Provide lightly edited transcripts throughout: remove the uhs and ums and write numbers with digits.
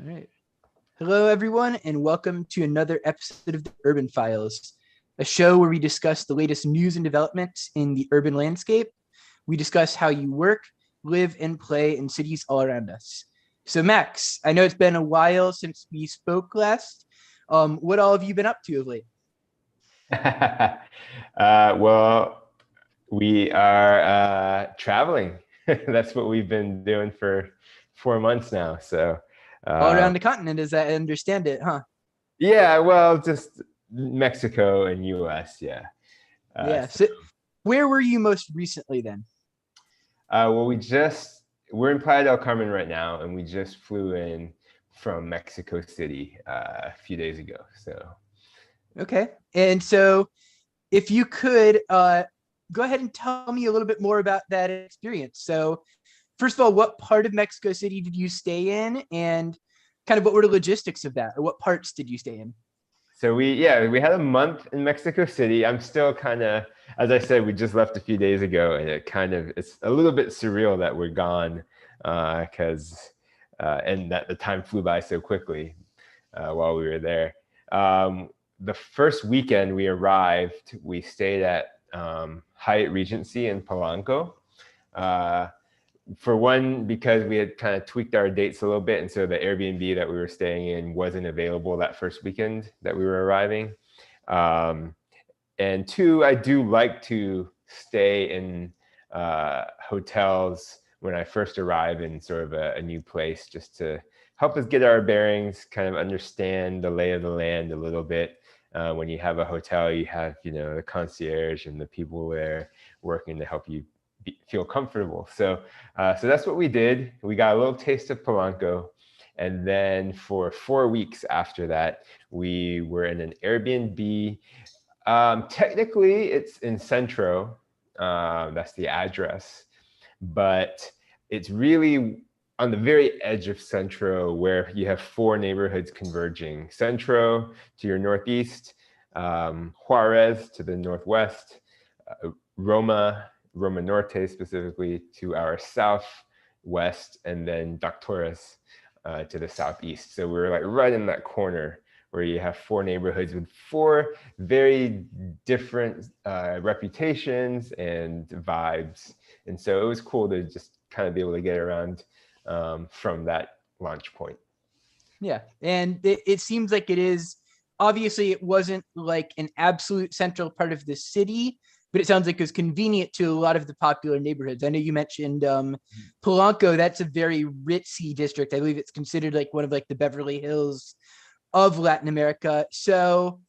All right. Hello, everyone, and welcome to another episode of the Urban Files, a show where we discuss the latest news and developments in the urban landscape. We discuss how you work, live, and play in cities all around us. So, Max, I know it's been a while since we spoke last. What all have you been up to of late? Well, we are traveling. That's what we've been doing for 4 months now. So, All around uh, the continent, as I understand it, huh? yeah, well, just Mexico and US. Yeah. Yeah. So, So, where were you most recently then? well, we're in Playa del Carmen right now, and we just flew in from Mexico City a few days ago. So, Okay. And so, if you could go ahead and tell me a little bit more about that experience. So, first of all, what part of Mexico City did you stay in, and kind of what were the logistics of that, or what parts did you stay in? we had a month in Mexico City. I'm still kind of, as I said, we just left a few days ago, and it's a little bit surreal that we're gone, because and that the time flew by so quickly while we were there. The first weekend we arrived, we stayed at Hyatt Regency in Polanco. Uh, for one, because we had kind of tweaked our dates a little bit, and so the Airbnb that we were staying in wasn't available that first weekend that we were arriving. Um, and two, I do like to stay in hotels when I first arrive in sort of a new place, just to help us get our bearings, kind of understand the lay of the land a little bit. When you have a hotel, you have the concierge and the people there working to help you feel comfortable. So that's what we did. We got a little taste of Polanco. And then for 4 weeks after that, we were in an Airbnb. Technically, it's in Centro. That's the address. But it's really on the very edge of Centro, where you have four neighborhoods converging. Centro to your northeast, Juarez to the northwest, Roma Norte specifically to our southwest, and then Doctores to the southeast. So we're like right in that corner where you have four neighborhoods with four very different reputations and vibes. And so it was cool to just kind of be able to get around from that launch point. Yeah, and it seems like it is. Obviously, it wasn't like an absolute central part of the city, but it sounds like it was convenient to a lot of the popular neighborhoods. I know you mentioned Polanco. That's a very ritzy district. I believe it's considered like one of like the Beverly Hills of Latin America. So,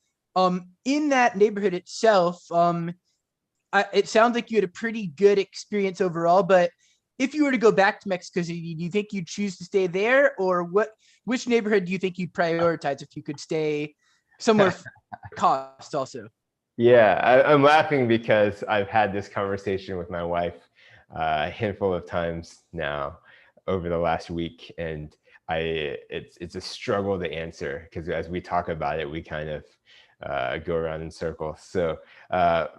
in that neighborhood itself, it sounds like you had a pretty good experience overall. But if you were to go back to Mexico City, do you think you'd choose to stay there, or which neighborhood do you think you'd prioritize if you could stay somewhere cost also? Yeah, I'm laughing because I've had this conversation with my wife a handful of times now over the last week, and it's a struggle to answer because as we talk about it, we kind of go around in circles. So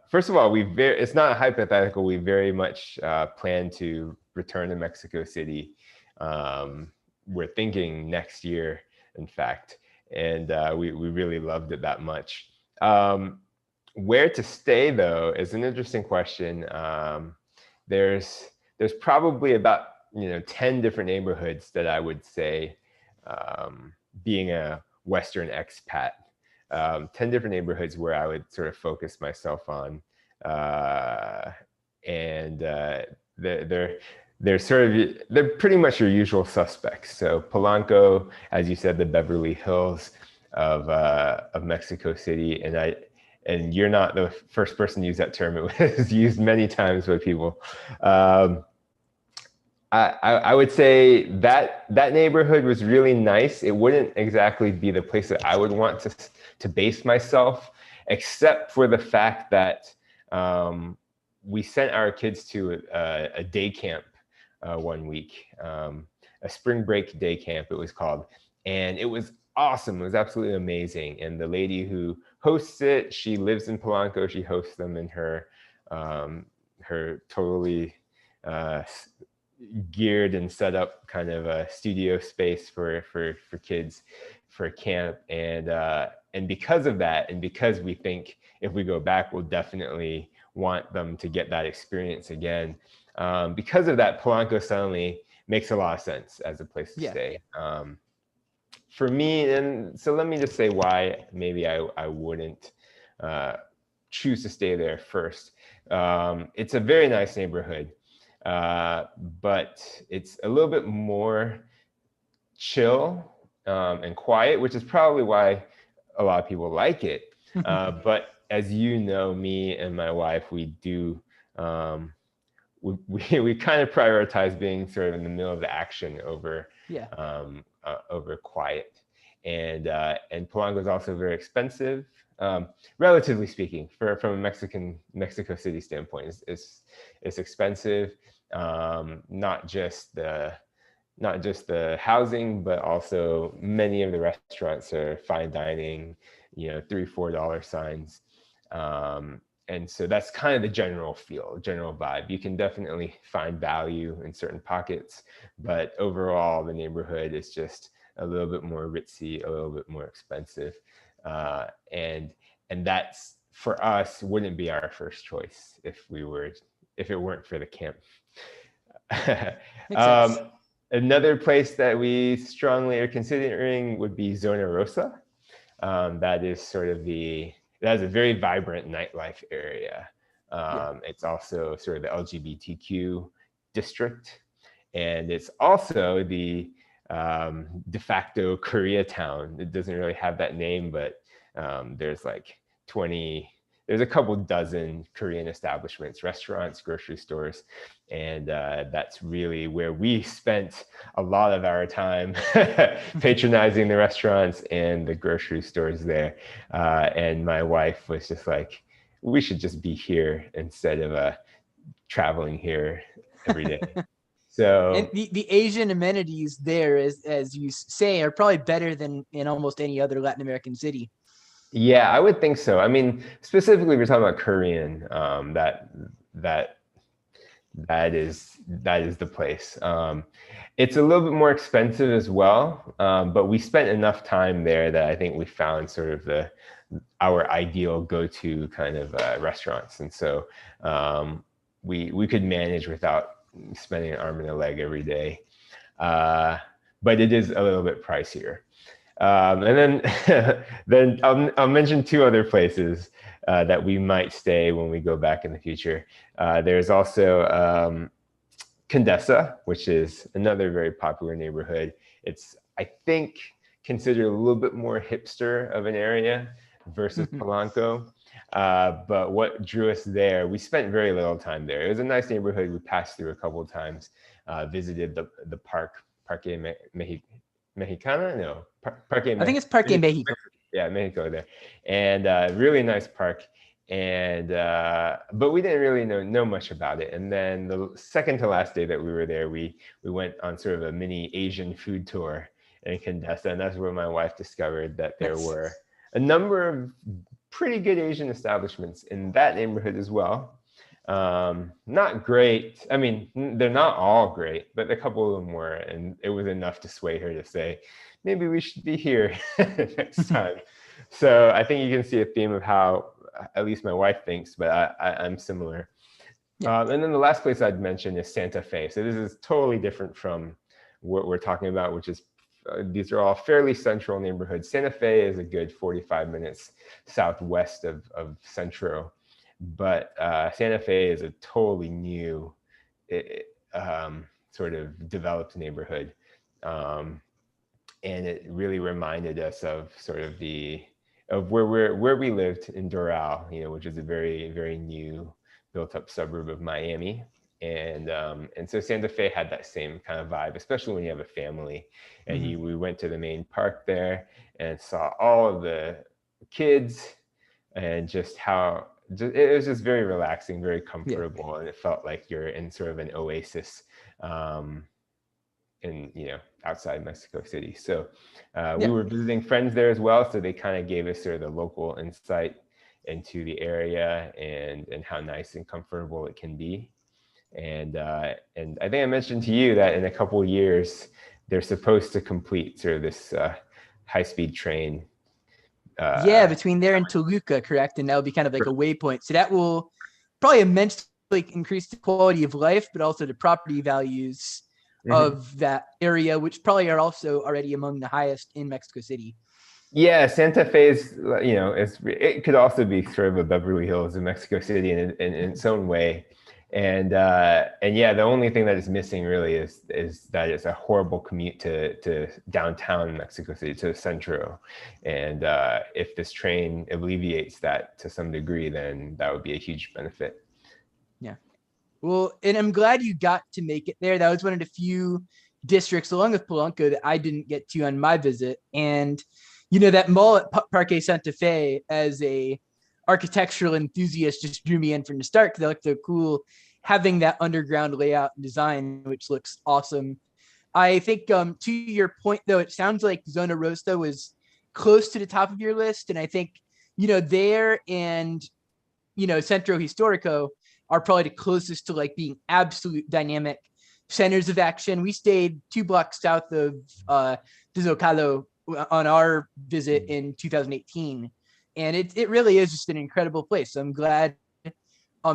first of all, it's not hypothetical. We very much plan to return to Mexico City. We're thinking next year, in fact, and we really loved it that much. Where to stay, though, is an interesting question. There's probably about 10 different neighborhoods that I would say, being a Western expat, 10 different neighborhoods where I would sort of focus myself on, and they're pretty much your usual suspects. So Polanco, as you said, the Beverly Hills of Mexico City, and you're not the first person to use that term. It was used many times by people. I would say that neighborhood was really nice. It wouldn't exactly be the place that I would want to base myself, except for the fact that we sent our kids to a day camp one week, a spring break day camp it was called, and it was awesome. It was absolutely amazing. And the lady who hosts it, she lives in Polanco. She hosts them in her totally geared and set up kind of a studio space for kids for camp. And because of that, and because we think if we go back, we'll definitely want them to get that experience again. Because of that, Polanco suddenly makes a lot of sense as a place to stay. For me, and so let me just say why maybe I wouldn't choose to stay there first. It's a very nice neighborhood, but it's a little bit more chill and quiet, which is probably why a lot of people like it. But as you know, me and my wife, we do we kind of prioritize being sort of in the middle of the action over over quiet. And Polanco is also very expensive, relatively speaking, from a Mexico City standpoint. It's expensive, not just the housing, but also many of the restaurants are fine dining, $3-4 signs. And so that's kind of the general feel, general vibe. You can definitely find value in certain pockets, but overall the neighborhood is just a little bit more ritzy, a little bit more expensive. And that's, for us, wouldn't be our first choice if it weren't for the camp. Another place that we strongly are considering would be Zona Rosa. That is sort of it has a very vibrant nightlife area. It's also sort of the LGBTQ district. And it's also the de facto Koreatown. It doesn't really have that name, but there's like there's a couple dozen Korean establishments, restaurants, grocery stores. And that's really where we spent a lot of our time patronizing the restaurants and the grocery stores there. And my wife was just like, we should just be here instead of traveling here every day. So, and the Asian amenities there, as you say, are probably better than in almost any other Latin American city. Yeah, I would think so. I mean, specifically, we're talking about Korean. That is the place. It's a little bit more expensive as well, but we spent enough time there that I think we found sort of our ideal go-to kind of restaurants, and so we could manage without spending an arm and a leg every day. But it is a little bit pricier. And then I'll mention two other places that we might stay when we go back in the future. There's also Condesa, which is another very popular neighborhood. It's, I think, considered a little bit more hipster of an area versus Polanco. But what drew us there, we spent very little time there. It was a nice neighborhood. We passed through a couple of times, visited the Parque Mexicana? No, Parque I think it's Parque Mexico. Yeah, Mexico there. And really nice park. And but we didn't really know much about it. And then the second to last day that we were there, we went on sort of a mini Asian food tour in Condesa. And that's where my wife discovered that there were a number of pretty good Asian establishments in that neighborhood as well. Not great. I mean, they're not all great, but a couple of them were, and it was enough to sway her to say, maybe we should be here next time. So I think you can see a theme of how at least my wife thinks, but I'm similar. And then the last place I'd mention is Santa Fe. So this is totally different from what we're talking about, which is these are all fairly central neighborhoods. Santa Fe is a good 45 minutes southwest of Centro. But Santa Fe is a totally new sort of developed neighborhood. And it really reminded us of sort of where we lived in Doral, which is a very, very new built up suburb of Miami. And so Santa Fe had that same kind of vibe, especially when you have a family. And we went to the main park there and saw all of the kids and just how it was just very relaxing, very comfortable, and it felt like you're in sort of an oasis outside Mexico City. So we were visiting friends there as well, so they kind of gave us sort of the local insight into the area and how nice and comfortable it can be. And I think I mentioned to you that in a couple of years they're supposed to complete sort of this high-speed train. Yeah, between there and Toluca, correct? And that'll be kind of like a waypoint. So that will probably immensely increase the quality of life, but also the property values of that area, which probably are also already among the highest in Mexico City. Yeah, Santa Fe's, it could also be sort of a Beverly Hills of Mexico City in its own way. And yeah, the only thing that is missing really is that it's a horrible commute to downtown Mexico City, to the Centro. And if this train alleviates that to some degree, then that would be a huge benefit. Yeah. Well, and I'm glad you got to make it there. That was one of the few districts, along with Polanco, that I didn't get to on my visit. And, that mall at Parque Santa Fe, as a architectural enthusiast, just drew me in from the start, because they look so cool, having that underground layout and design, which looks awesome. I think, to your point, though, it sounds like Zona Rosa was close to the top of your list. And I think, there and, Centro Historico are probably the closest to like being absolute dynamic centers of action. We stayed 2 blocks south of Zocalo on our visit in 2018. And it really is just an incredible place. So I'm glad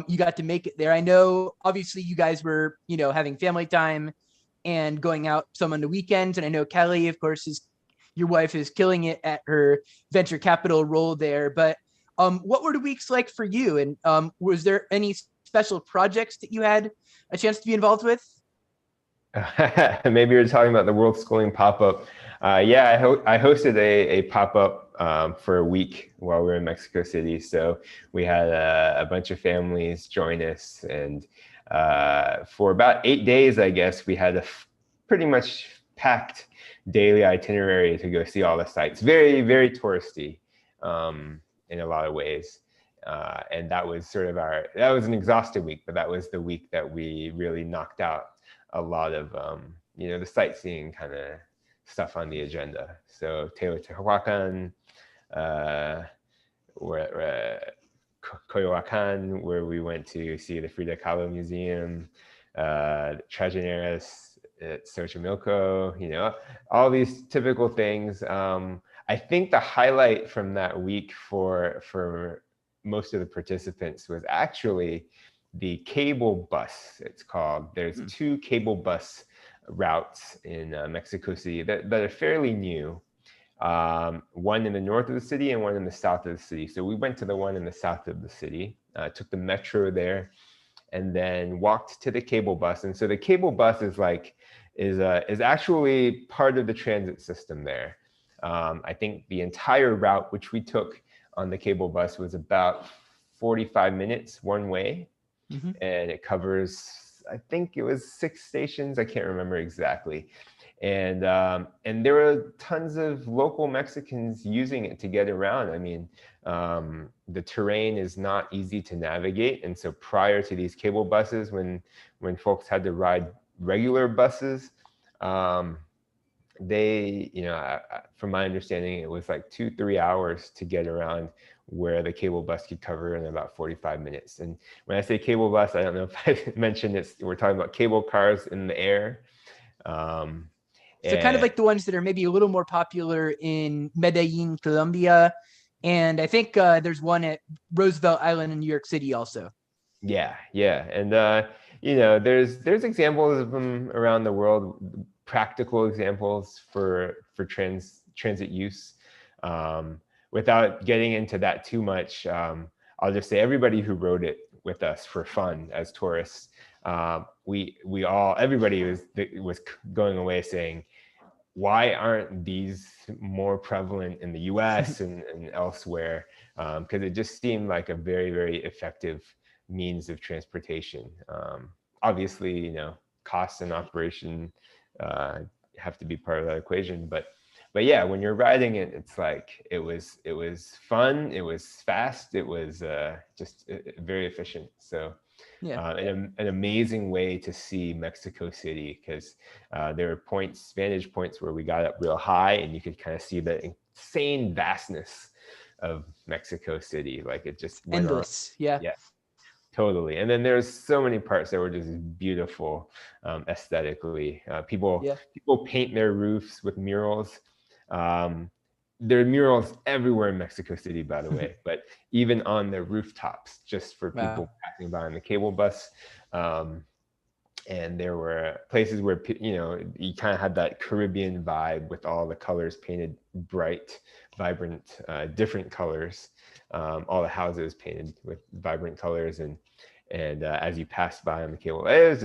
you got to make it there. I know obviously you guys were, having family time and going out some on the weekends. And I know Kelly, of course, your wife is killing it at her venture capital role there. But what were the weeks like for you? And was there any special projects that you had a chance to be involved with? Maybe you're talking about the World Schooling pop-up. Yeah, I hosted a pop-up for a week while we were in Mexico City. So we had a bunch of families join us, and for about 8 days, I guess, we had a pretty much packed daily itinerary to go see all the sites. Very, very touristy in a lot of ways. And that was sort of that was an exhaustive week, but that was the week that we really knocked out a lot of, the sightseeing kind of stuff on the agenda. So Teotihuacan, we're at Coyoacan, where we went to see the Frida Kahlo Museum, Truahinera at Xochimilco, all these typical things. I think the highlight from that week for most of the participants was actually the cable bus, it's called. There's 2 cable bus routes in Mexico City that are fairly new. One in the north of the city and one in the south of the city. So we went to the one in the south of the city, took the metro there, and then walked to the cable bus. And so the cable bus is actually part of the transit system there. I think the entire route, which we took on the cable bus, was about 45 minutes one way. Mm-hmm. And it covers, I think it was 6 stations. I can't remember exactly. And there were tons of local Mexicans using it to get around. I mean, the terrain is not easy to navigate. And so prior to these cable buses, when folks had to ride regular buses, they, from my understanding, it was like 2-3 hours to get around where the cable bus could cover in about 45 minutes. And when I say cable bus, I don't know if I mentioned it, we're talking about cable cars in the air. So kind of like the ones that are maybe a little more popular in Medellin, Colombia. And I think there's one at Roosevelt Island in New York City also. Yeah. And, there's examples of them around the world, practical examples for transit use. Without getting into that too much, I'll just say everybody who rode it with us for fun as tourists, everybody was going away saying, why aren't these more prevalent in the US and elsewhere? Because it just seemed like a very, very effective means of transportation. Obviously, costs and operation have to be part of that equation, but yeah, when you're riding it, it's like it was fun, it was fast, it was just very efficient. So yeah, an amazing way to see Mexico City, because there were vantage points where we got up real high and you could kind of see the insane vastness of Mexico City. Like it just went endless. Yeah. Totally. And then there's so many parts that were just beautiful aesthetically. People Yeah. paint their roofs with murals. Um, there are murals everywhere in Mexico City, by the way, but even on the rooftops, just for Wow. people passing by on the cable bus. And there were places where, you know, you kind of had that Caribbean vibe with all the colors painted bright, vibrant, different colors. All the houses painted with vibrant colors, and as you passed by on the cable, it was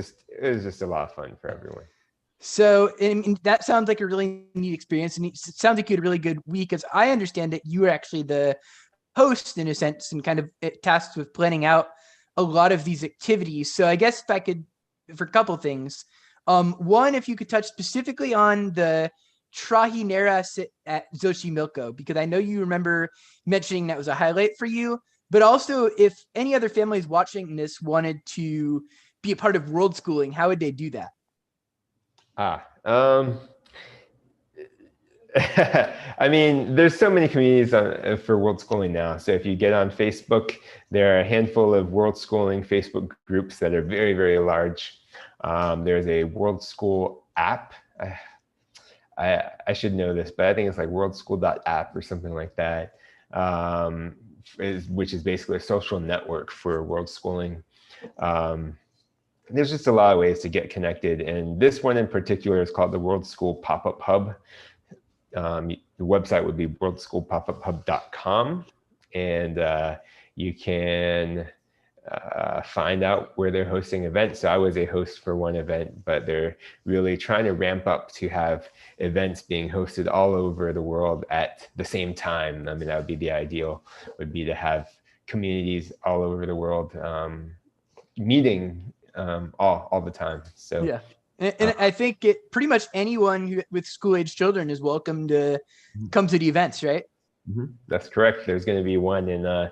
just a lot of fun for everyone. So and that sounds like a really neat experience, and it sounds like you had a really good week. As I understand it, you were actually the host in a sense, and kind of tasked with planning out a lot of these activities. So I guess if I could, for a couple things, one, if you could touch specifically on the Truahinera at Xochimilco, because I know you remember mentioning that was a highlight for you, but also if any other families watching this wanted to be a part of world schooling, how would they do that? I mean, there's so many communities for world schooling now. So if you get on Facebook, there are a handful of world schooling Facebook groups that are very, very large. There's a world school app. I should know this, but I think it's like worldschool.app or something like that, which is basically a social network for world schooling. There's just a lot of ways to get connected. And this one in particular is called the World School Pop-Up Hub. The website would be worldschoolpopuphub.com, and you can find out where they're hosting events. So I was a host for one event, but they're really trying to ramp up to have events being hosted all over the world at the same time. I mean, that would be the ideal, would be to have communities all over the world meeting all the time. So yeah. And I think pretty much anyone with school-age children is welcome to come to the events, right? That's correct. There's going to be one in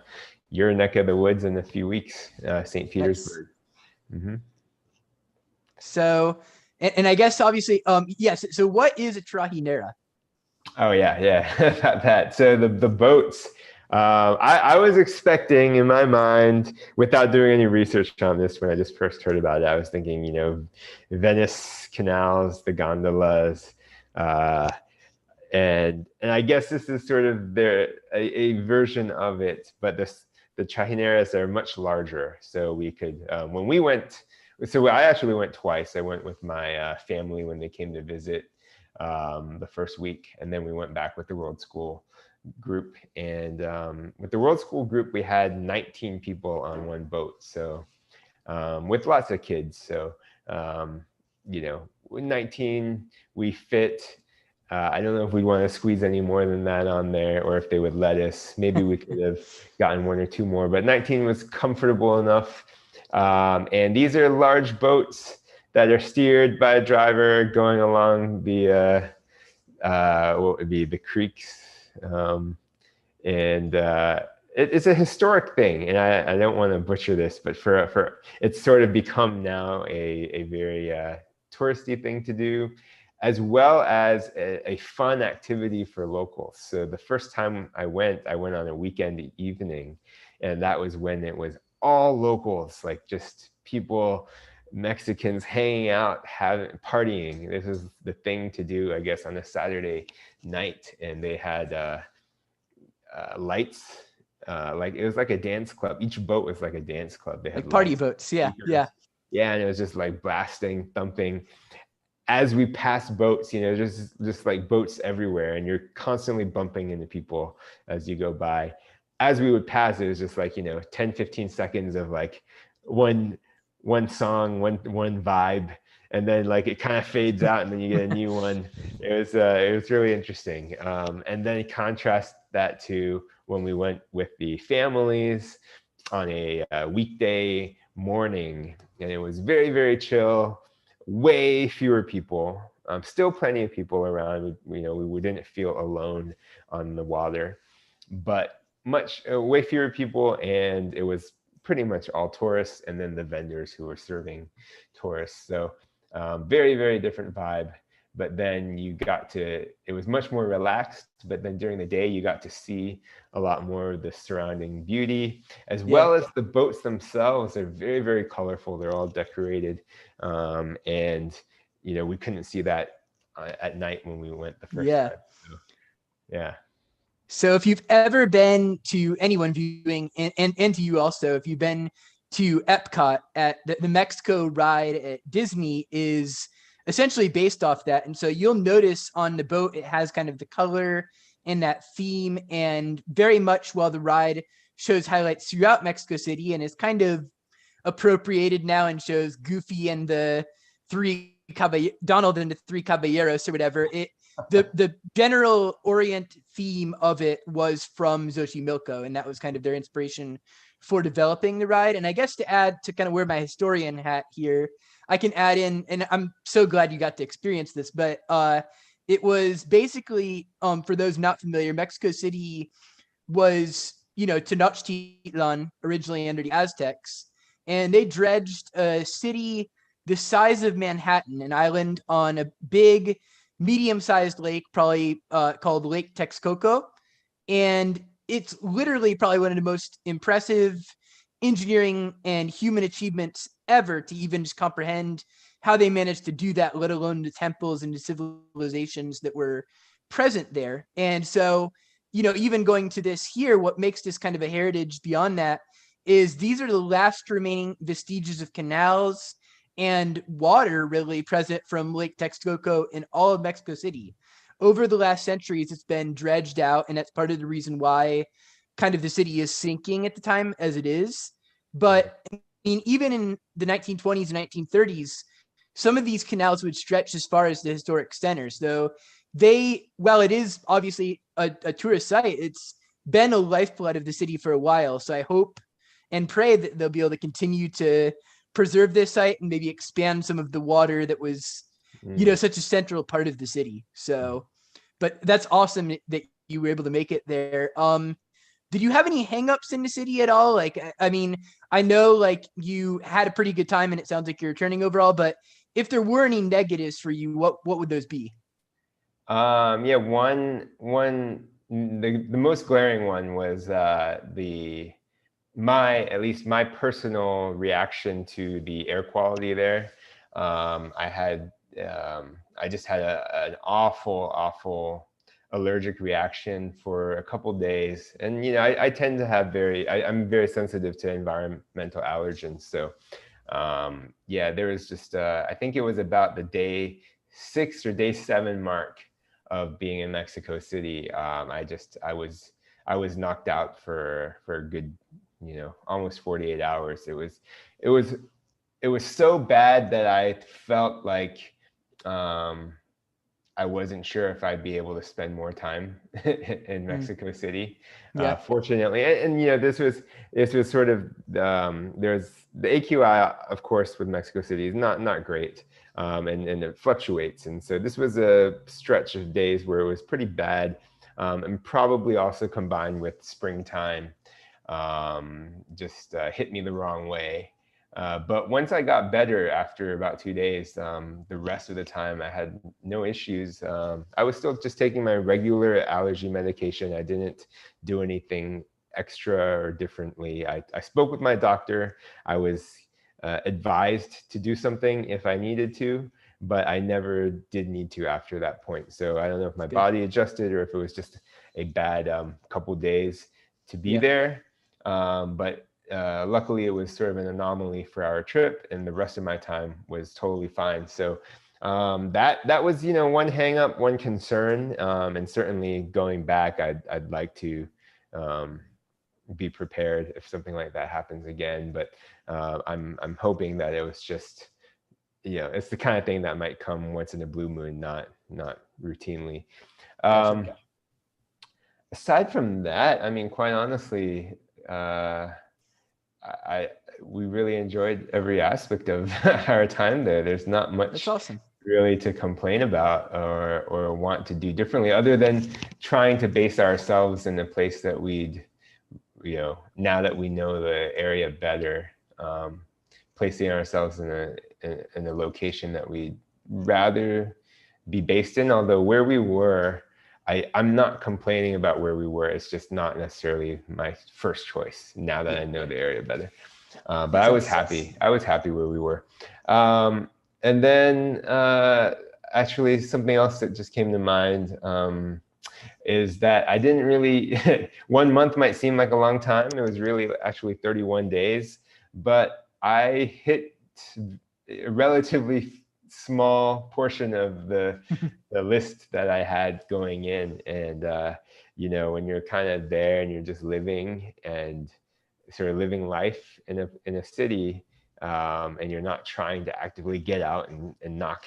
your neck of the woods in a few weeks, St. Petersburg. So, and I guess obviously, yes. So what is a Truahinera? Oh yeah, about that. So the boats. I was expecting in my mind, without doing any research on this, when I just first heard about it, I was thinking, you know, Venice canals, the gondolas, and I guess this is sort of a version of it, but the Truahineras are much larger. So we could, when we went, so I actually went twice. I went with my family when they came to visit the first week, and then we went back with the World School group. And with the World School group, we had 19 people on one boat. So with lots of kids. So, you know, 19, we fit. I don't know if we want to squeeze any more than that on there, or if they would let us. Maybe we could have gotten one or two more, but 19 was comfortable enough. And these are large boats that are steered by a driver going along the what would be the creeks. It's a historic thing, and I don't want to butcher this, but for it's sort of become now a very touristy thing to do, as well as a fun activity for locals. So the first time I went on a weekend evening, and that was when it was all locals, like just people, Mexicans hanging out, partying. This is the thing to do, I guess, on a Saturday night, and they had lights. Like it was like a dance club. Each boat was like a dance club. They had Like party lights, boats. Yeah. speakers. Yeah. Yeah, and it was just like blasting, thumping. As we passed boats, you know, just like boats everywhere, and you're constantly bumping into people as you go by. As we would pass, it was just like, you know, 10, 15 seconds of like one song, one vibe, and then like it kind of fades out, and then you get a new one. It was really interesting. And then contrast that to when we went with the families on a weekday morning, and it was very, very chill. Way fewer people, still plenty of people around. You know, we didn't feel alone on the water, but way fewer people, and it was pretty much all tourists, and then the vendors who were serving tourists. So very, very different vibe. but then it was much more relaxed, but then during the day you got to see a lot more of the surrounding beauty, as well as the boats themselves are very, very colorful. They're all decorated. And, we couldn't see that at night when we went the first time. So, yeah. So if you've ever been to anyone viewing, and to you also, if you've been to Epcot, at the Mexico ride at Disney is essentially based off that. And so you'll notice on the boat, it has kind of the color and that theme, and very much while the ride shows highlights throughout Mexico City and is kind of appropriated now and shows Goofy and the Donald and the three caballeros or whatever. The general orient theme of it was from Xochimilco, and that was kind of their inspiration for developing the ride. And I guess to add to kind of wear my historian hat here, I can add in, and I'm so glad you got to experience this, but it was basically, for those not familiar, Mexico City was, Tenochtitlan originally under the Aztecs, and they dredged a city the size of Manhattan, an island on a big, medium-sized lake, probably called Lake Texcoco. And it's literally probably one of the most impressive engineering and human achievements ever to even just comprehend how they managed to do that, let alone the temples and the civilizations that were present there. And so, even going to this here, what makes this kind of a heritage beyond that is these are the last remaining vestiges of canals and water really present from Lake Texcoco in all of Mexico City. Over the last centuries, it's been dredged out, and that's part of the reason why kind of the city is sinking at the time as it is. But I mean, even in the 1920s and 1930s, some of these canals would stretch as far as the historic centers. Though while it is obviously a tourist site, it's been a lifeblood of the city for a while. So I hope and pray that they'll be able to continue to preserve this site and maybe expand some of the water that was, such a central part of the city. So, but that's awesome that you were able to make it there. Did you have any hangups in the city at all? Like, I mean, I know like you had a pretty good time and it sounds like you're returning overall, but if there were any negatives for you, what would those be? Yeah, the most glaring one was at least my personal reaction to the air quality there. I just had an awful allergic reaction for a couple days, and I tend to have I'm very sensitive to environmental allergens. So yeah, there was just I think it was about the day 6 or day 7 mark of being in Mexico City. I was knocked out for a good almost 48 hours. It was so bad that I felt like I wasn't sure if I'd be able to spend more time in Mexico City. Fortunately, and this was sort of there's the AQI, of course, with Mexico City is not great, and it fluctuates. And so this was a stretch of days where it was pretty bad, and probably also combined with springtime, just hit me the wrong way. But once I got better after about 2 days, the rest of the time I had no issues. I was still just taking my regular allergy medication. I didn't do anything extra or differently. I spoke with my doctor. I was advised to do something if I needed to, but I never did need to after that point. So I don't know if my body adjusted or if it was just a bad couple days to be there. But luckily it was sort of an anomaly for our trip, and the rest of my time was totally fine. So that was one hang up, one concern, and certainly going back, I'd like to be prepared if something like that happens again. But I'm hoping that it was just it's the kind of thing that might come once in a blue moon, not routinely. Gotcha. Aside from that, I mean, quite honestly, we really enjoyed every aspect of our time there. There's not much really to complain about or want to do differently, other than trying to base ourselves in a place that we'd, now that we know the area better, placing ourselves in a location that we'd rather be based in. Although where we were, I'm not complaining about where we were. It's just not necessarily my first choice now that I know the area better. But I was happy. I was happy where we were. And then actually something else that just came to mind is that I didn't really, 1 month might seem like a long time. It was really actually 31 days, but I hit a relatively small portion of the list that I had going in. And, you know, when you're kind of there and you're just living and sort of living life in a city, and you're not trying to actively get out and knock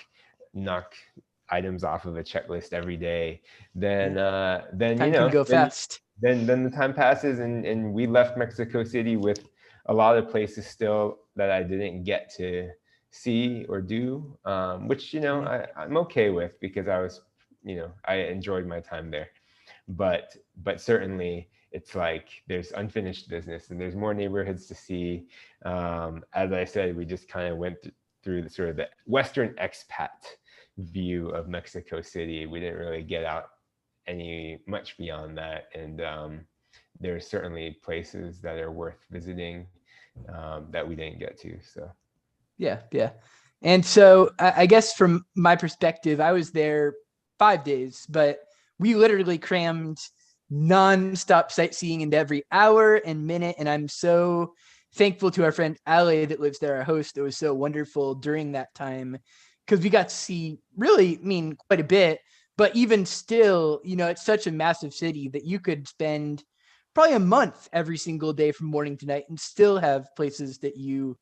items off of a checklist every day, then Time can go fast. Then the time passes, and we left Mexico City with a lot of places still that I didn't get to see or do, which, you know, I'm okay with, because I was, you know, I enjoyed my time there. But certainly it's like there's unfinished business and there's more neighborhoods to see. As I said, we just kind of went through the sort of the Western expat view of Mexico City. We didn't really get out much beyond that. And there's certainly places that are worth visiting that we didn't get to. So yeah. And so I guess from my perspective, I was there 5 days, but we literally crammed nonstop sightseeing into every hour and minute. And I'm so thankful to our friend Ale that lives there, our host. It was so wonderful during that time, because we got to see really, quite a bit. But even still, you know, it's such a massive city that you could spend probably a month every single day from morning to night and still have places that you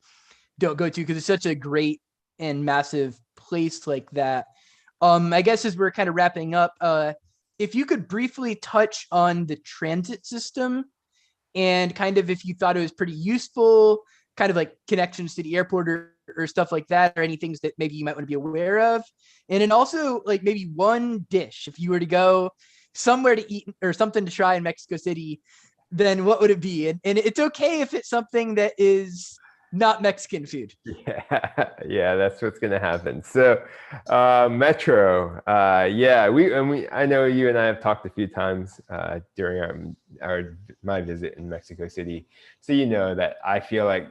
don't go to, because it's such a great and massive place like that. I guess as we're kind of wrapping up, if you could briefly touch on the transit system and kind of if you thought it was pretty useful, kind of like connections to the airport or stuff like that, or any things that maybe you might want to be aware of. And then also like maybe one dish, if you were to go somewhere to eat or something to try in Mexico City, then what would it be? And it's okay if it's something that is not Mexican food. Yeah, that's what's gonna happen. So, Metro, yeah, I know you and I have talked a few times during my visit in Mexico City. So you know that I feel like,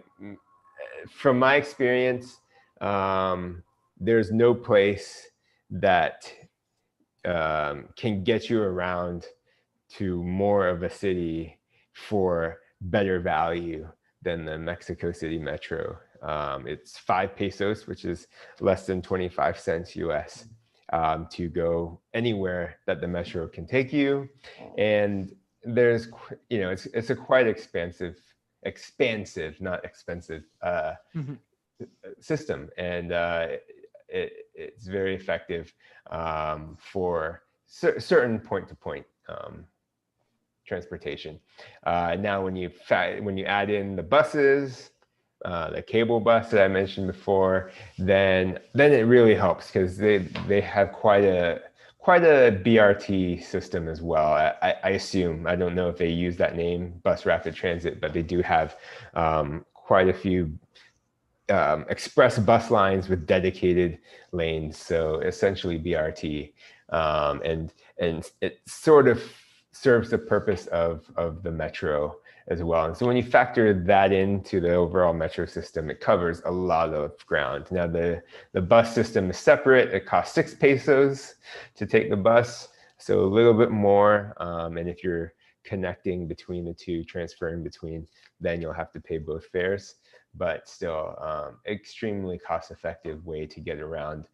from my experience, there's no place that can get you around to more of a city for better value than the Mexico City Metro. It's 5 pesos, which is less than 25 cents US, to go anywhere that the Metro can take you. And there's, you know, it's a quite expansive, not expensive system. And it's very effective for certain point-to-point transportation. Now, when you add in the buses, the cable bus that I mentioned before, then it really helps, because they have quite a BRT system as well. I assume, I don't know if they use that name, Bus Rapid Transit, but they do have quite a few express bus lines with dedicated lanes. So essentially BRT, and it sort of serves the purpose of the Metro as well. And so when you factor that into the overall Metro system, it covers a lot of ground. Now the bus system is separate. It costs 6 pesos to take the bus, so a little bit more. And if you're connecting between the two, transferring between, then you'll have to pay both fares. But still, extremely cost-effective way to get around.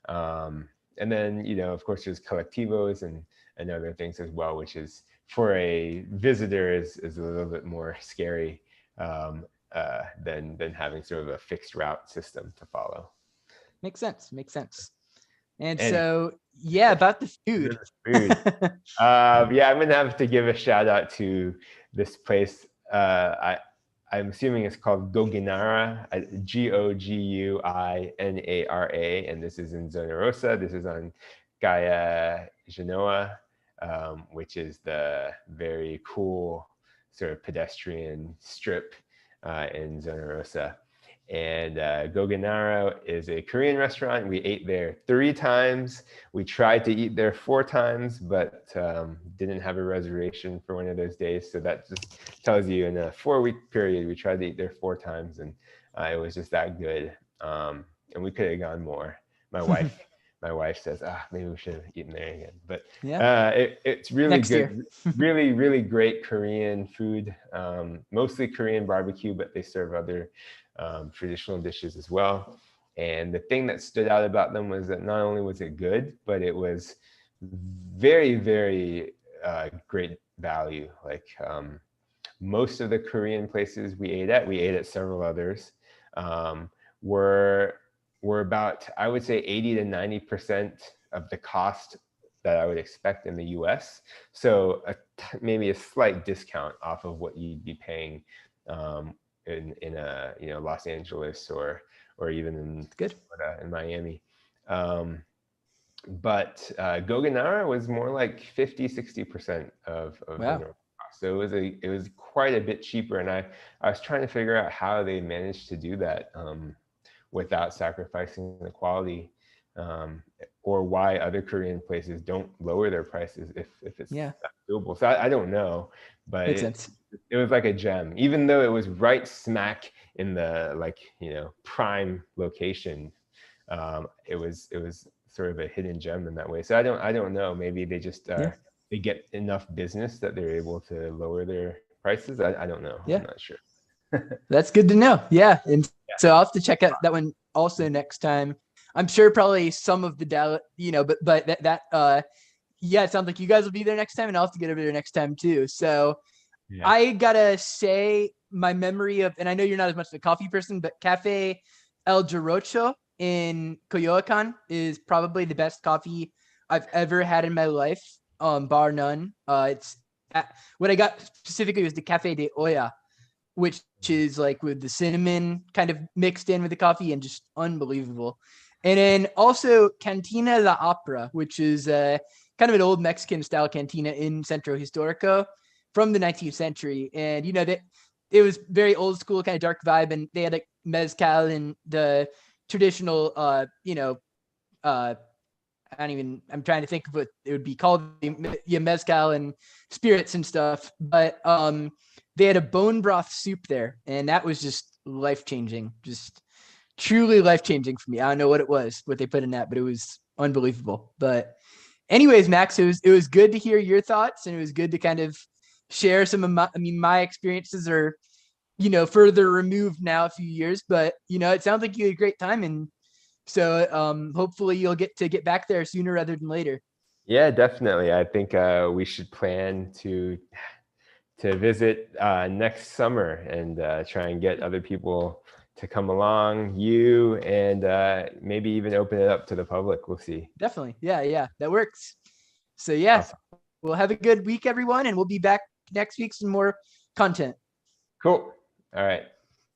And then, you know, of course, there's collectivos and other things as well, which is, for a visitor, is a little bit more scary than having sort of a fixed route system to follow. Makes sense. And so, yeah, about the food. Yeah, I'm gonna have to give a shout out to this place. I'm assuming it's called Goguinara, Goguinara, and this is in Zona Rosa. This is on Calle Genoa, which is the very cool sort of pedestrian strip in Zona Rosa. And Goganaro is a Korean restaurant. We ate there 3 times. We tried to eat there 4 times, but didn't have a reservation for one of those days. So that just tells you in a 4-week period, we tried to eat there 4 times, and it was just that good. And we could have gone more. My wife says, maybe we should have eaten there again. But Yeah. it's really Next good, year. really, really great Korean food. Mostly Korean barbecue, but they serve other traditional dishes as well. And the thing that stood out about them was that not only was it good, but it was very, very great value. Like most of the Korean places we ate at several others, were about, I would say, 80 to 90% of the cost that I would expect in the US. So maybe a slight discount off of what you'd be paying in Los Angeles or even in Good. Florida and Miami. But Goganara was more like 50-60% of the Wow. normal cost. So it was quite a bit cheaper. And I was trying to figure out how they managed to do that without sacrificing the quality, or why other Korean places don't lower their prices if it's not doable. So I don't know, but Makes sense. it was like a gem, even though it was right smack in the prime location. It was sort of a hidden gem in that way. So I don't know. Maybe they just they get enough business that they're able to lower their prices. I don't know. Yeah. I'm not sure. That's good to know. Yeah. And so I'll have to check out that one also next time. I'm sure probably some of the Dallas, but it sounds like you guys will be there next time, and I'll have to get over there next time too. So I gotta say my memory of, and I know you're not as much of a coffee person, but Cafe El Jarocho in Coyoacan is probably the best coffee I've ever had in my life, bar none. What I got specifically was the Cafe de Olla, which is like with the cinnamon kind of mixed in with the coffee, and just unbelievable. And then also Cantina La Opera, which is kind of an old Mexican style cantina in Centro Historico from the 19th century. And, that it was very old school, kind of dark vibe. And they had like mezcal and the traditional, I'm trying to think of what it would be called, mezcal and spirits and stuff. But they had a bone broth soup there, and that was just life-changing, just truly life-changing for me. I don't know what they put in that, but it was unbelievable. But anyways, Max, it was good to hear your thoughts, and it was good to kind of share some of my experiences are, further removed now a few years, but it sounds like you had a great time. And so hopefully you'll get back there sooner rather than later. Yeah, definitely. I think we should plan to visit next summer and try and get other people to come along, and maybe even open it up to the public. We'll see. Definitely. Yeah, that works. So yeah, awesome. Well, have a good week, everyone, and we'll be back next week with some more content. Cool. All right.